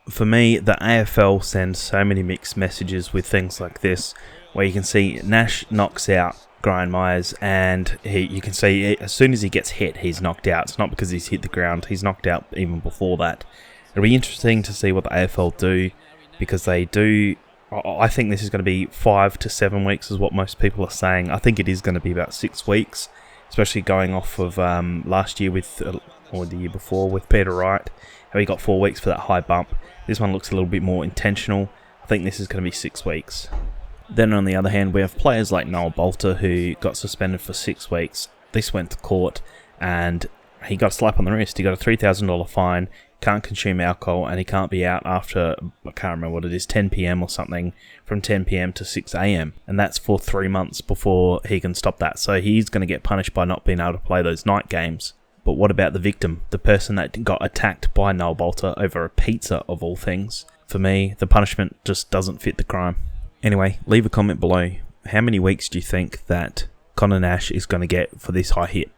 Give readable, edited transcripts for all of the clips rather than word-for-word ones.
For me, the AFL sends so many mixed messages with things like this, where you can see Nash knocks out Brian Myers, and you can see as soon as he gets hit, he's knocked out. It's not because he's hit the ground, he's knocked out even before that. It'll be interesting to see what the AFL do, because they do. I think this is going to be 5 to 7 weeks is what most people are saying. I think it is going to be about 6 weeks, especially going off of last year with, or the year before with Peter Wright, how he got 4 weeks for that high bump. This one looks a little bit more intentional. I think this is going to be 6 weeks. Then on the other hand, we have players like Noel Bolter, who got suspended for 6 weeks. This went to court and he got a slap on the wrist. He got a $3,000 fine, can't consume alcohol, and he can't be out after, I can't remember what it is, 10 PM or something, from 10 PM to 6 AM. And that's for 3 months before he can stop that. So he's going to get punished by not being able to play those night games. But what about the victim, the person that got attacked by Noel Bolter over a pizza of all things? For me, the punishment just doesn't fit the crime. Anyway, leave a comment below. How many weeks do you think that Conor Nash is going to get for this high hit?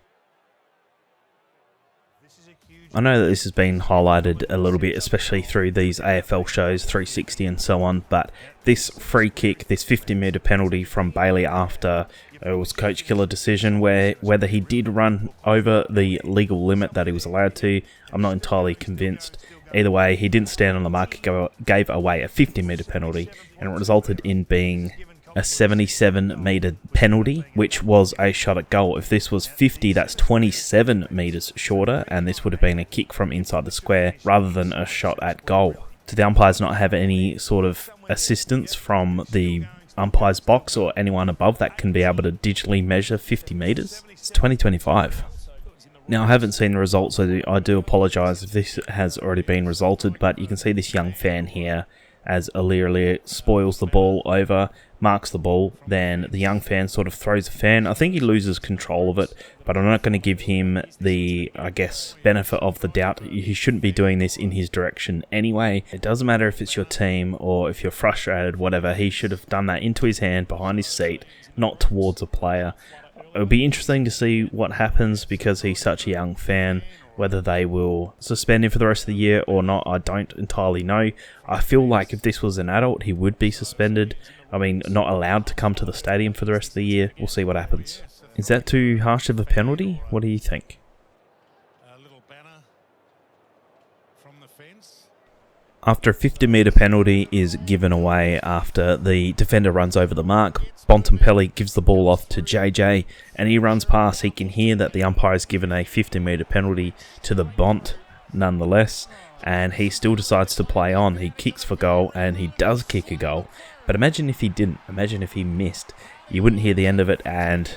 I know that this has been highlighted a little bit, especially through these AFL shows, 360 and so on, but this free kick, this 50-metre penalty from Bailey after it was coach killer decision, where whether he did run over the legal limit that he was allowed to, I'm not entirely convinced. Either way, he didn't stand on the mark, he gave away a 50-metre penalty, and it resulted in being a 77-metre penalty, which was a shot at goal. If this was 50, that's 27 metres shorter, and this would have been a kick from inside the square rather than a shot at goal. Do the umpires not have any sort of assistance from the umpire's box or anyone above that can be able to digitally measure 50 metres? It's 2025. Now, I haven't seen the results, so I do apologise if this has already been resulted, but you can see this young fan here as Aliir spoils the ball over, marks the ball, then the young fan sort of throws the fan. I think he loses control of it, but I'm not going to give him the, I guess, benefit of the doubt. He shouldn't be doing this in his direction anyway. It doesn't matter if it's your team or if you're frustrated, whatever. He should have done that into his hand, behind his seat, not towards a player. It'll be interesting to see what happens because he's such a young fan. Whether they will suspend him for the rest of the year or not, I don't entirely know. I feel like if this was an adult, he would be suspended. I mean, not allowed to come to the stadium for the rest of the year. We'll see what happens. Is that too harsh of a penalty? What do you think? A little banner from the fence. After a 50-metre penalty is given away after the defender runs over the mark, Bontempelli gives the ball off to JJ, and he runs past. He can hear that the umpire has given a 50-metre penalty to the Bont nonetheless, and he still decides to play on. He kicks for goal, and he does kick a goal. But imagine if he didn't. Imagine if he missed. You wouldn't hear the end of it, and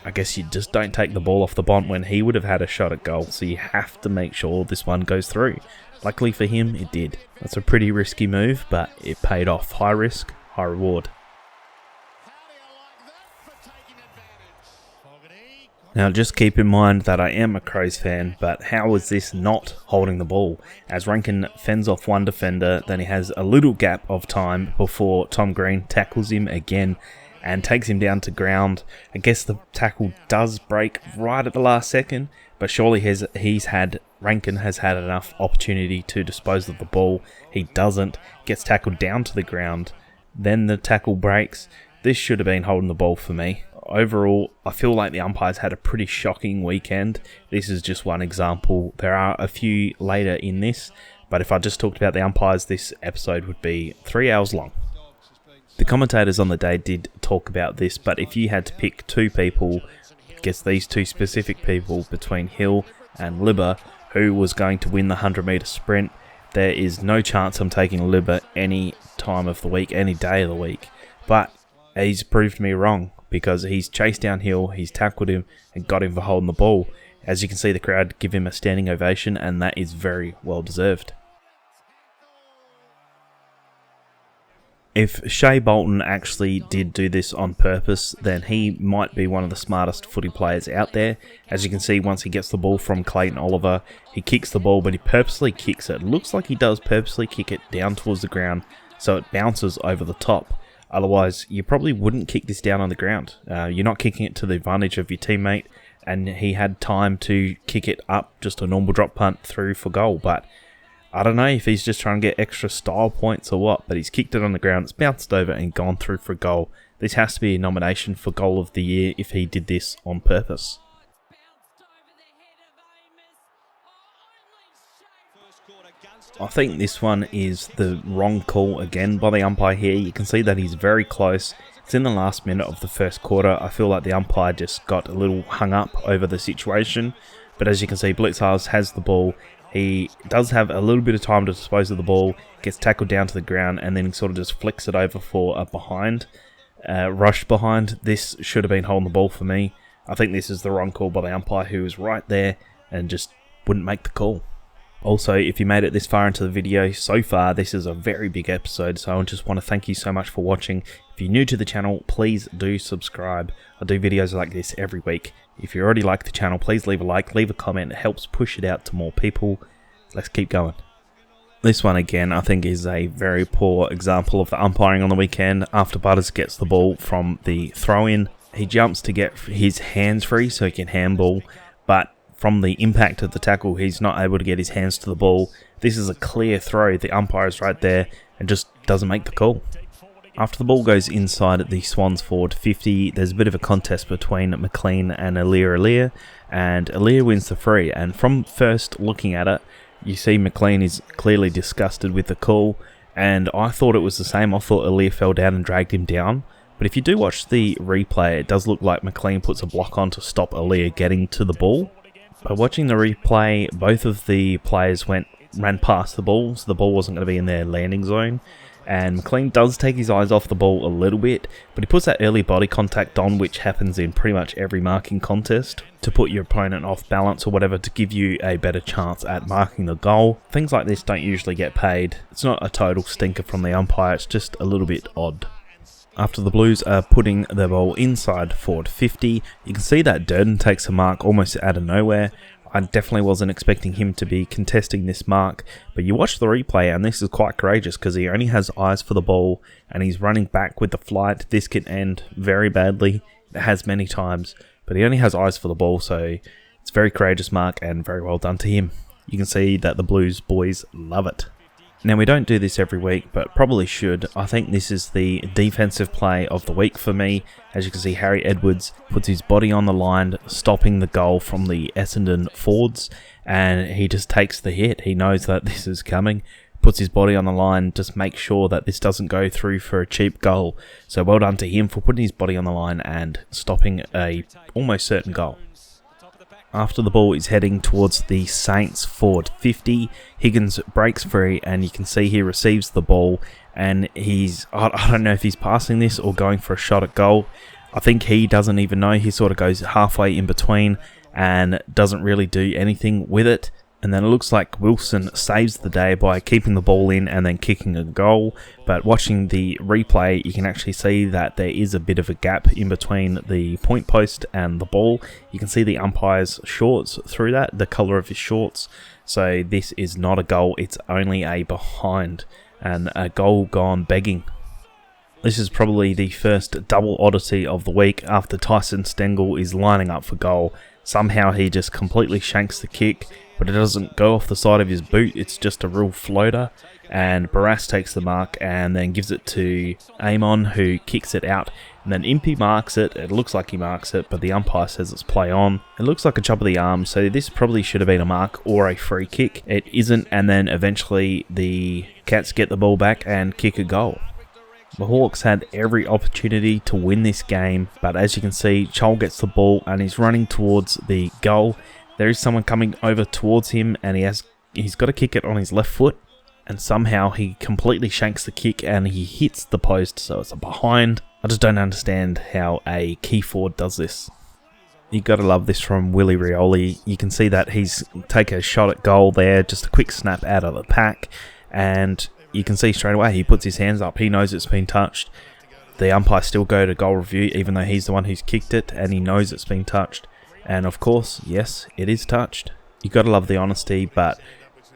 I guess you just don't take the ball off the Bont when he would have had a shot at goal. So you have to make sure this one goes through. Luckily for him, it did. That's a pretty risky move, but it paid off. High risk, high reward. Now just keep in mind that I am a Crows fan, but how is this not holding the ball? As Rankin fends off one defender, then he has a little gap of time before Tom Green tackles him again and takes him down to ground. I guess the tackle does break right at the last second, but surely Rankin has had enough opportunity to dispose of the ball. He doesn't, gets tackled down to the ground, then the tackle breaks. This should have been holding the ball for me. Overall, I feel like the umpires had a pretty shocking weekend. This is just one example. There are a few later in this, but if I just talked about the umpires, this episode would be 3 hours long. The commentators on the day did talk about this, but if you had to pick two people, I guess these two specific people between Hill and Libba, who was going to win the 100-metre sprint, there is no chance I'm taking Libba any time of the week, any day of the week. But he's proved me wrong, because he's chased down Hill, he's tackled him and got him for holding the ball. As you can see, the crowd give him a standing ovation, and that is very well deserved. If Shea Bolton actually did do this on purpose, then he might be one of the smartest footy players out there. As you can see, once he gets the ball from Clayton Oliver, he kicks the ball, but he purposely kicks it. It looks like he does purposely kick it down towards the ground, so it bounces over the top. Otherwise, you probably wouldn't kick this down on the ground. You're not kicking it to the advantage of your teammate, and he had time to kick it up, just a normal drop punt through for goal. But I don't know if he's just trying to get extra style points or what, but he's kicked it on the ground, it's bounced over and gone through for a goal. This has to be a nomination for goal of the year if he did this on purpose. I think this one is the wrong call again by the umpire here. You can see that he's very close. It's in the last minute of the first quarter. I feel like the umpire just got a little hung up over the situation. But as you can see, Blitzhaus has the ball. He does have a little bit of time to dispose of the ball, gets tackled down to the ground, and then he sort of just flicks it over for a rush behind. This should have been holding the ball for me. I think this is the wrong call by the umpire, who was right there and just wouldn't make the call. Also, if you made it this far into the video, so far this is a very big episode, so I just want to thank you so much for watching. If you're new to the channel, please do subscribe. I do videos like this every week. If you already like the channel, please leave a like, leave a comment, it helps push it out to more people. Let's keep going. This one again, I think, is a very poor example of the umpiring on the weekend. After Butters gets the ball from the throw-in, he jumps to get his hands free so he can handball, but from the impact of the tackle, he's not able to get his hands to the ball. This is a clear throw. The umpire is right there and just doesn't make the call. After the ball goes inside the Swans forward 50, there's a bit of a contest between McLean and Alir, and Alir wins the free. And from first looking at it, you see McLean is clearly disgusted with the call, and I thought it was the same. I thought Alir fell down and dragged him down. But if you do watch the replay, it does look like McLean puts a block on to stop Alir getting to the ball. By watching the replay, both of the players ran past the ball, so the ball wasn't going to be in their landing zone. And McLean does take his eyes off the ball a little bit, but he puts that early body contact on, which happens in pretty much every marking contest, to put your opponent off balance or whatever, to give you a better chance at marking the goal. Things like this don't usually get paid. It's not a total stinker from the umpire, it's just a little bit odd. After the Blues are putting the ball inside forward 50, you can see that Durden takes a mark almost out of nowhere. I definitely wasn't expecting him to be contesting this mark, but you watch the replay and this is quite courageous because he only has eyes for the ball and he's running back with the flight. This can end very badly. It has many times, but he only has eyes for the ball, so it's a very courageous mark and very well done to him. You can see that the Blues boys love it. Now, we don't do this every week, but probably should. I think this is the defensive play of the week for me. As you can see, Harry Edwards puts his body on the line, stopping the goal from the Essendon forwards, and he just takes the hit. He knows that this is coming, puts his body on the line, just makes sure that this doesn't go through for a cheap goal. So well done to him for putting his body on the line and stopping a almost certain goal. After the ball is heading towards the Saints forward 50, Higgins breaks free and you can see he receives the ball and I don't know if he's passing this or going for a shot at goal. I think he doesn't even know. He sort of goes halfway in between and doesn't really do anything with it. And then it looks like Wilson saves the day by keeping the ball in and then kicking a goal. But watching the replay, you can actually see that there is a bit of a gap in between the point post and the ball. You can see the umpire's shorts through that, the colour of his shorts. So this is not a goal, it's only a behind and a goal gone begging. This is probably the first double oddity of the week after Tyson Stengel is lining up for goal. Somehow he just completely shanks the kick, but it doesn't go off the side of his boot, it's just a real floater. And Barras takes the mark and then gives it to Amon, who kicks it out. And then Impey marks it. It looks like he marks it, but the umpire says it's play on. It looks like a chop of the arm, so this probably should have been a mark or a free kick. It isn't, and then eventually the Cats get the ball back and kick a goal. The Hawks had every opportunity to win this game, but as you can see, Chol gets the ball and he's running towards the goal. There is someone coming over towards him and he's got to kick it on his left foot, and somehow he completely shanks the kick and he hits the post, so it's a behind. I just don't understand how a key forward does this. You got to love this from Willie Rioli. You can see that he's taken a shot at goal there, just a quick snap out of the pack, and you can see straight away he puts his hands up. He knows it's been touched. The umpire still go to goal review even though he's the one who's kicked it and he knows it's been touched. And of course, yes, it is touched. You got to love the honesty, but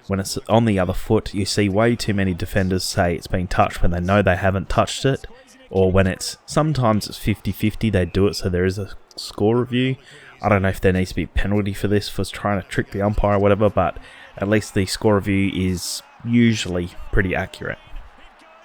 when it's on the other foot, you see way too many defenders say it's been touched when they know they haven't touched it. Or when sometimes it's 50-50, they do it so there is a score review. I don't know if there needs to be a penalty for this, for trying to trick the umpire or whatever, but at least the score review is usually pretty accurate.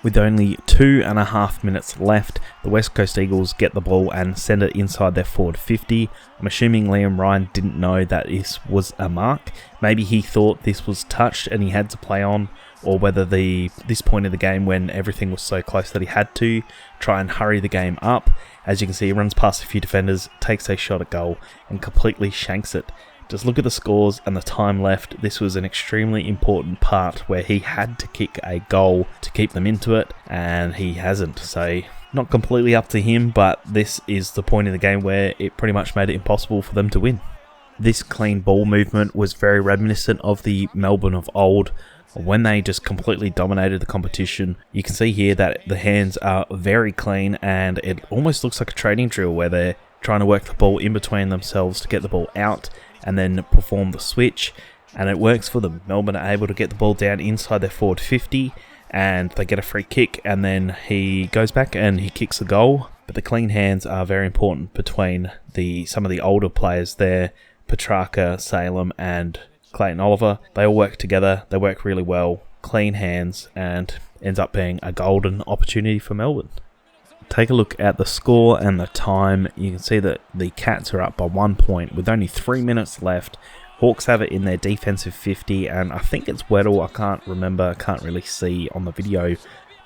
With only 2.5 minutes left, the West Coast Eagles get the ball and send it inside their forward 50. I'm assuming Liam Ryan didn't know that this was a mark. Maybe he thought this was touched and he had to play on, or whether this point of the game when everything was so close that he had to try and hurry the game up. As you can see, he runs past a few defenders, takes a shot at goal and completely shanks it. Just look at the scores and the time left. This was an extremely important part where he had to kick a goal to keep them into it, and he hasn't. So not completely up to him, but this is the point in the game where it pretty much made it impossible for them to win. This clean ball movement was very reminiscent of the Melbourne of old, when they just completely dominated the competition. You can see here that the hands are very clean, and it almost looks like a training drill where they're trying to work the ball in between themselves to get the ball out and then perform the switch, and it works for them. Melbourne are able to get the ball down inside their forward 50 and they get a free kick, and then he goes back and he kicks the goal. But the clean hands are very important between some of the older players there, Petrarca, Salem and Clayton Oliver. They all work together, they work really well, clean hands, and ends up being a golden opportunity for Melbourne. Take a look at the score and the time. You can see that the Cats are up by 1 point with only 3 minutes left. Hawks have it in their defensive 50, and I think it's Weddle. I can't remember, can't really see on the video,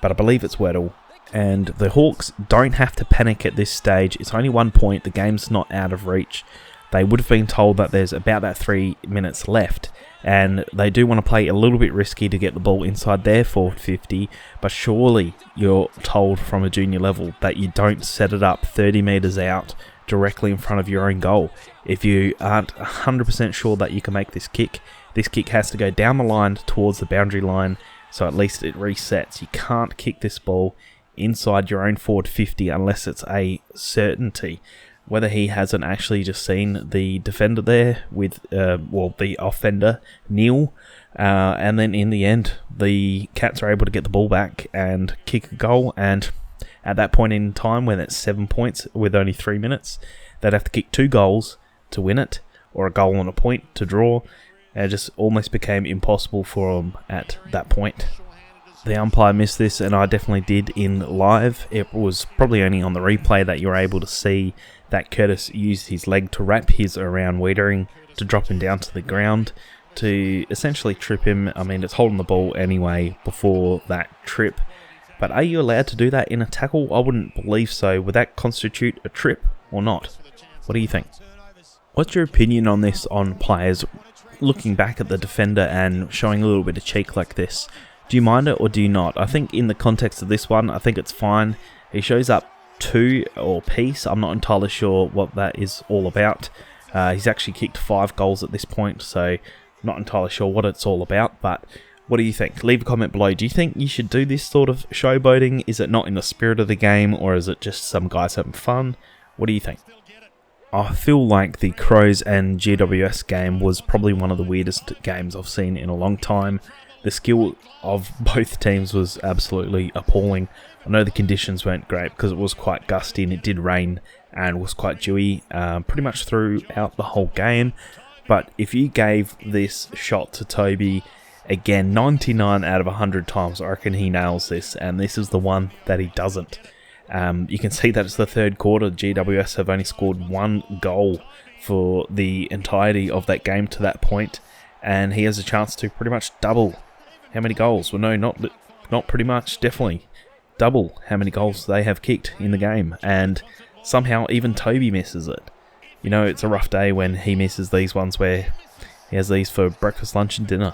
but I believe it's Weddle. And the Hawks don't have to panic at this stage. It's only 1 point, the game's not out of reach. They would have been told that there's about that 3 minutes left, and they do want to play a little bit risky to get the ball inside their forward 50, but surely you're told from a junior level that you don't set it up 30 metres out directly in front of your own goal. If you aren't 100% sure that you can make this kick has to go down the line towards the boundary line, so at least it resets. You can't kick this ball inside your own forward 50 unless it's a certainty. Whether he hasn't actually just seen the defender there with, the offender, Neil, and then in the end, the Cats are able to get the ball back and kick a goal, and at that point in time, when it's 7 points with only 3 minutes, they'd have to kick 2 goals to win it, or a goal and a point to draw, and it just almost became impossible for them at that point. The umpire missed this, and I definitely did in live. It was probably only on the replay that you were able to see that Curtis used his leg to wrap his around Wiedering to drop him down to the ground to essentially trip him. I mean, it's holding the ball anyway before that trip. But are you allowed to do that in a tackle? I wouldn't believe so. Would that constitute a trip or not? What do you think? What's your opinion on this, on players looking back at the defender and showing a little bit of cheek like this? Do you mind it or do you not? I think in the context of this one, I think it's fine. He shows up 2 or piece. I'm not entirely sure what that is all about. He's actually kicked 5 goals at this point, so not entirely sure what it's all about. But what do you think? Leave a comment below. Do you think you should do this sort of showboating? Is it not in the spirit of the game, or is it just some guys having fun? What do you think? I feel like the Crows and GWS game was probably one of the weirdest games I've seen in a long time. The skill of both teams was absolutely appalling. I know the conditions weren't great because it was quite gusty and it did rain and was quite dewy pretty much throughout the whole game. But if you gave this shot to Toby, again, 99 out of 100 times, I reckon he nails this, and this is the one that he doesn't. You can see that it's the third quarter. GWS have only scored 1 goal for the entirety of that game to that point, and he has a chance to pretty much double how many goals. Well, no, not pretty much, definitely double how many goals they have kicked in the game, and somehow even Toby misses it. You know, it's a rough day when he misses these ones where he has these for breakfast, lunch and dinner.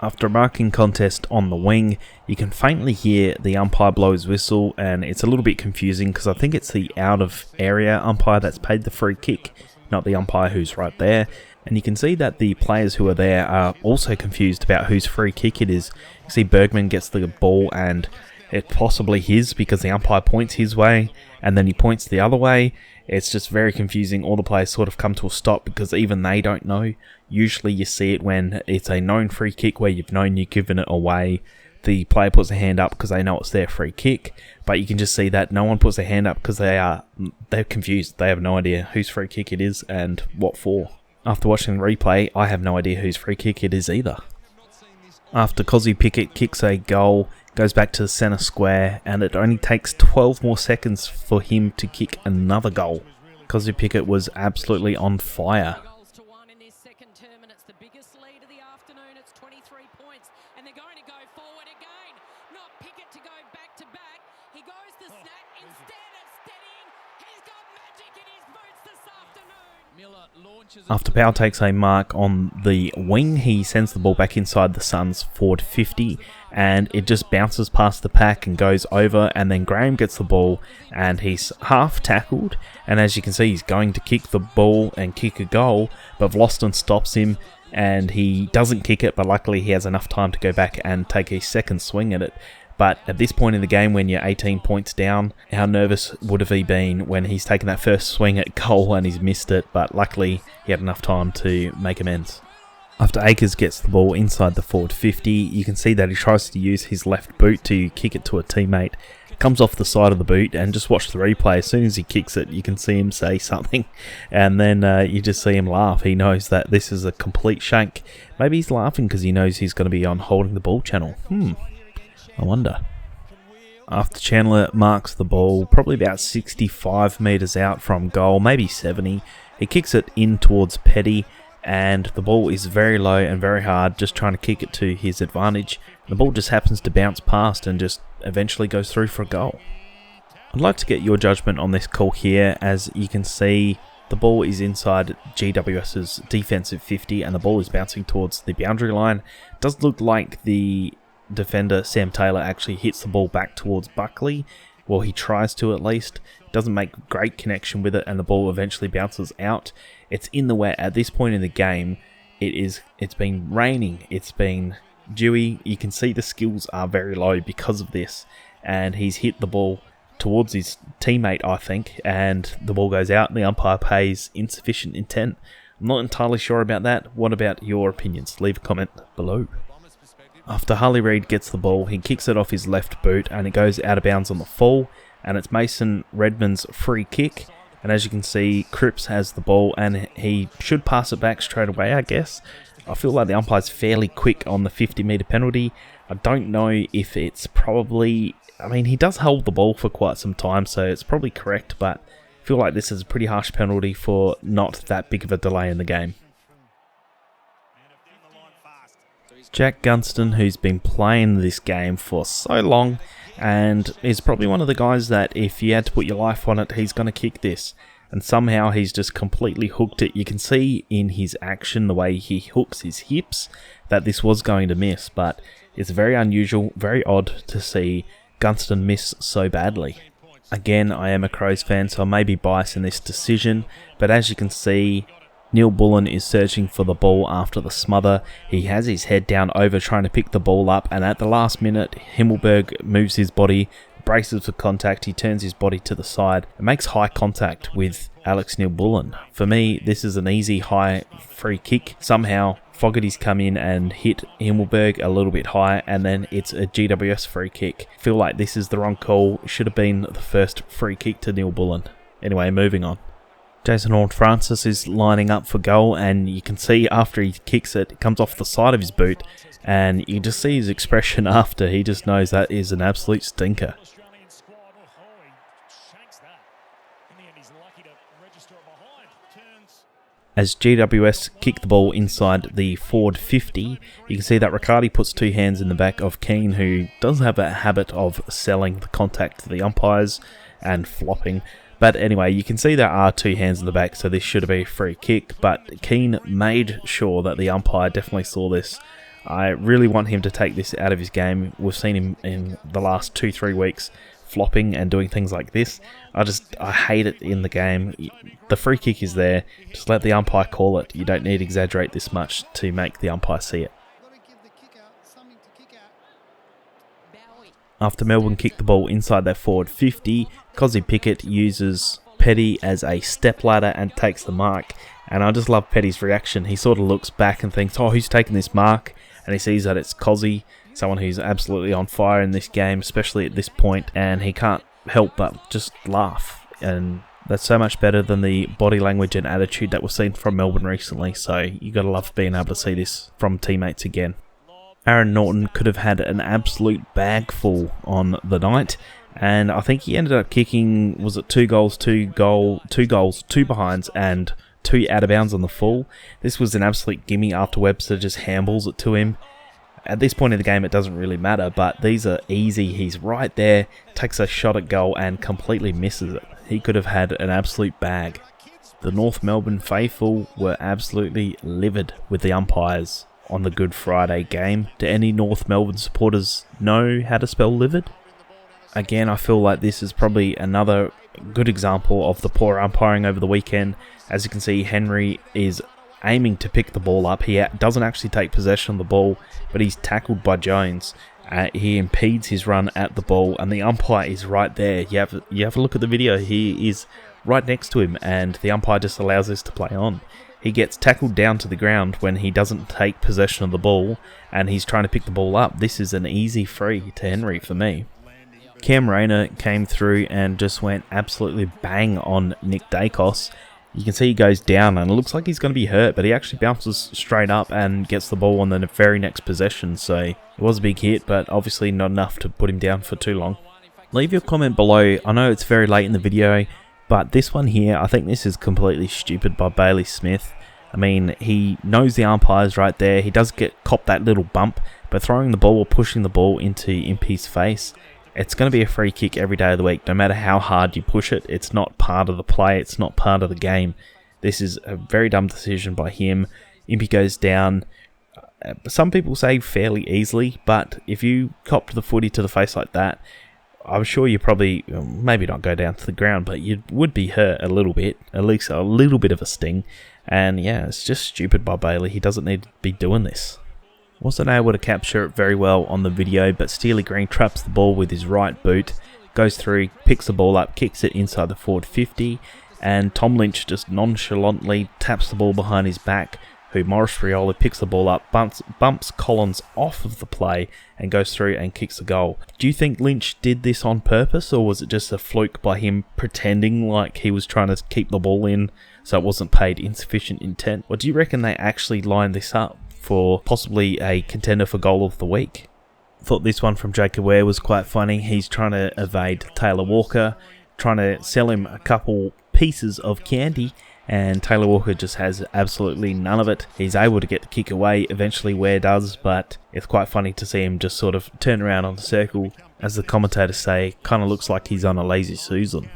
After a marking contest on the wing, you can faintly hear the umpire blow his whistle, and it's a little bit confusing because I think it's the out of area umpire that's paid the free kick, not the umpire who's right there. And you can see that the players who are there are also confused about whose free kick it is. You see Bergman gets the ball and it's possibly his because the umpire points his way and then he points the other way. It's just very confusing. All the players sort of come to a stop because even they don't know. Usually you see it when it's a known free kick where you've known you've given it away. The player puts a hand up because they know it's their free kick, but you can just see that no one puts their hand up because they're confused. They have no idea whose free kick it is and what for. After watching the replay, I have no idea whose free kick it is either. After Cozzy Pickett kicks a goal, goes back to the centre square, and it only takes 12 more seconds for him to kick another goal. Cozzy Pickett was absolutely on fire. After Powell takes a mark on the wing, he sends the ball back inside the Suns' forward 50, and it just bounces past the pack and goes over, and then Graham gets the ball and he's half tackled, and as you can see he's going to kick the ball and kick a goal, but Vlosten stops him and he doesn't kick it, but luckily he has enough time to go back and take a second swing at it. But at this point in the game, when you're 18 points down, how nervous would have he been when he's taken that first swing at goal and he's missed it, but luckily he had enough time to make amends. After Akers gets the ball inside the forward 50, you can see that he tries to use his left boot to kick it to a teammate. It comes off the side of the boot, and just watch the replay. As soon as he kicks it, you can see him say something, and then you just see him laugh. He knows that this is a complete shank. Maybe he's laughing because he knows he's going to be on holding the ball channel. I wonder. After Chandler marks the ball, probably about 65 metres out from goal, maybe 70, he kicks it in towards Petty, and the ball is very low and very hard, just trying to kick it to his advantage. The ball just happens to bounce past and just eventually goes through for a goal. I'd like to get your judgment on this call here. As you can see, the ball is inside GWS's defensive 50 and the ball is bouncing towards the boundary line. It does look like the defender Sam Taylor actually hits the ball back towards Buckley. Well, he tries to at least. Doesn't make great connection with it, and the ball eventually bounces out. It's in the wet. At this point in the game, it's been raining, it's been dewy. You can see the skills are very low because of this, and he's hit the ball towards his teammate, I think, and the ball goes out and the umpire pays insufficient intent. I'm not entirely sure about that. What about your opinions? Leave a comment below. After Harley Reid gets the ball, he kicks it off his left boot and it goes out of bounds on the fall, and it's Mason Redman's free kick. And as you can see, Cripps has the ball and he should pass it back straight away, I guess. I feel like the umpire's fairly quick on the 50-metre penalty. I don't know if it's probably... I mean, he does hold the ball for quite some time, so it's probably correct, but I feel like this is a pretty harsh penalty for not that big of a delay in the game. Jack Gunston, who's been playing this game for so long and is probably one of the guys that if you had to put your life on it, he's going to kick this. And somehow he's just completely hooked it. You can see in his action, the way he hooks his hips, that this was going to miss. But it's very unusual, very odd to see Gunston miss so badly. Again, I am a Crows fan, so I may be biased in this decision. But as you can see, Neil Bullen is searching for the ball after the smother. He has his head down over trying to pick the ball up, and at the last minute, Himmelberg moves his body, braces for contact, he turns his body to the side and makes high contact with Alex Neil Bullen. For me, this is an easy high free kick. Somehow, Fogarty's come in and hit Himmelberg a little bit high, and then it's a GWS free kick. I feel like this is the wrong call. It should have been the first free kick to Neil Bullen. Anyway, moving on. Jason Horne-Francis is lining up for goal, and you can see after he kicks it, it comes off the side of his boot, and you can just see his expression after. He just knows that is an absolute stinker. As GWS kick the ball inside the forward 50, you can see that Riccardi puts two hands in the back of Keane, who does have a habit of selling the contact to the umpires and flopping. But anyway, you can see there are two hands in the back, so this should be a free kick. But Keane made sure that the umpire definitely saw this. I really want him to take this out of his game. We've seen him in the last 2-3 weeks flopping and doing things like this. I hate it in the game. The free kick is there. Just let the umpire call it. You don't need to exaggerate this much to make the umpire see it. After Melbourne kicked the ball inside their forward 50, Cozzy Pickett uses Petty as a step ladder and takes the mark. And I just love Petty's reaction. He sort of looks back and thinks, oh, who's taking this mark? And he sees that it's Cozzy, someone who's absolutely on fire in this game, especially at this point, and he can't help but just laugh. And That's so much better than the body language and attitude that we've seen from Melbourne recently, so you gotta love being able to see this from teammates again. Aaron Norton could have had an absolute bag full on the night, and I think he ended up kicking, was it 2 goals, 2 behinds, and 2 out of bounds on the full. This was an absolute gimme after Webster just handballs it to him. At this point in the game it doesn't really matter, but these are easy. He's right there, takes a shot at goal and completely misses it. He could have had an absolute bag. The North Melbourne faithful were absolutely livid with the umpires on the Good Friday game. Do any North Melbourne supporters know how to spell livid? Again, I feel like this is probably another good example of the poor umpiring over the weekend. As you can see, Henry is aiming to pick the ball up. He doesn't actually take possession of the ball, but he's tackled by Jones. He impedes his run at the ball, and the umpire is right there. You have a look at the video. He is right next to him, and the umpire just allows this to play on. He gets tackled down to the ground when he doesn't take possession of the ball, and he's trying to pick the ball up. This is an easy free to Henry for me. Cam Rayner came through and just went absolutely bang on Nick Dacos. You can see he goes down and it looks like he's going to be hurt, but he actually bounces straight up and gets the ball on the very next possession. So it was a big hit, but obviously not enough to put him down for too long. Leave your comment below. I know it's very late in the video, but this one here, I think this is completely stupid by Bailey Smith. I mean, he knows the umpire's right there. He does cop that little bump, but throwing the ball or pushing the ball into Impey's face, it's going to be a free kick every day of the week. No matter how hard you push it, it's not part of the play. It's not part of the game. This is a very dumb decision by him. Impey goes down. Some people say fairly easily, but if you cop the footy to the face like that, I'm sure you probably, maybe not go down to the ground, but you would be hurt a little bit, at least a little bit of a sting. And yeah, it's just stupid by Bailey. He doesn't need to be doing this. Wasn't able to capture it very well on the video, but Steely Green traps the ball with his right boot, goes through, picks the ball up, kicks it inside the forward 50, and Tom Lynch just nonchalantly taps the ball behind his back, who Morris Friola picks the ball up, bumps Collins off of the play, and goes through and kicks the goal. Do you think Lynch did this on purpose, or was it just a fluke by him pretending like he was trying to keep the ball in so it wasn't paid insufficient intent? Or do you reckon they actually lined this up for possibly a contender for goal of the week? Thought this one from Jacob Ware was quite funny. He's trying to evade Taylor Walker, trying to sell him a couple pieces of candy, and Taylor Walker just has absolutely none of it. He's able to get the kick away, eventually Ware does, but it's quite funny to see him just sort of turn around on the circle. As the commentators say, kind of looks like he's on a lazy Susan.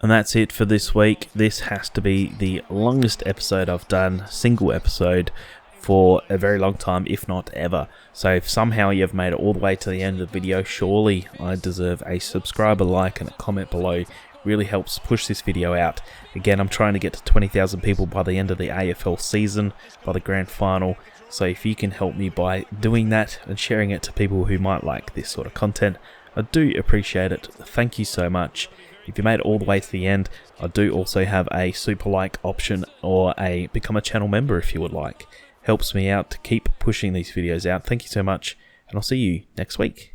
And that's it for this week. This has to be the longest episode I've done, single episode, for a very long time, if not ever. So if somehow you've made it all the way to the end of the video, surely I deserve a subscribe, a like and a comment below. Really helps push this video out. Again, I'm trying to get to 20,000 people by the end of the AFL season, by the grand final. So if you can help me by doing that and sharing it to people who might like this sort of content, I do appreciate it. Thank you so much. If you made it all the way to the end, I do also have a super like option or a become a channel member if you would like. Helps me out to keep pushing these videos out. Thank you so much, and I'll see you next week.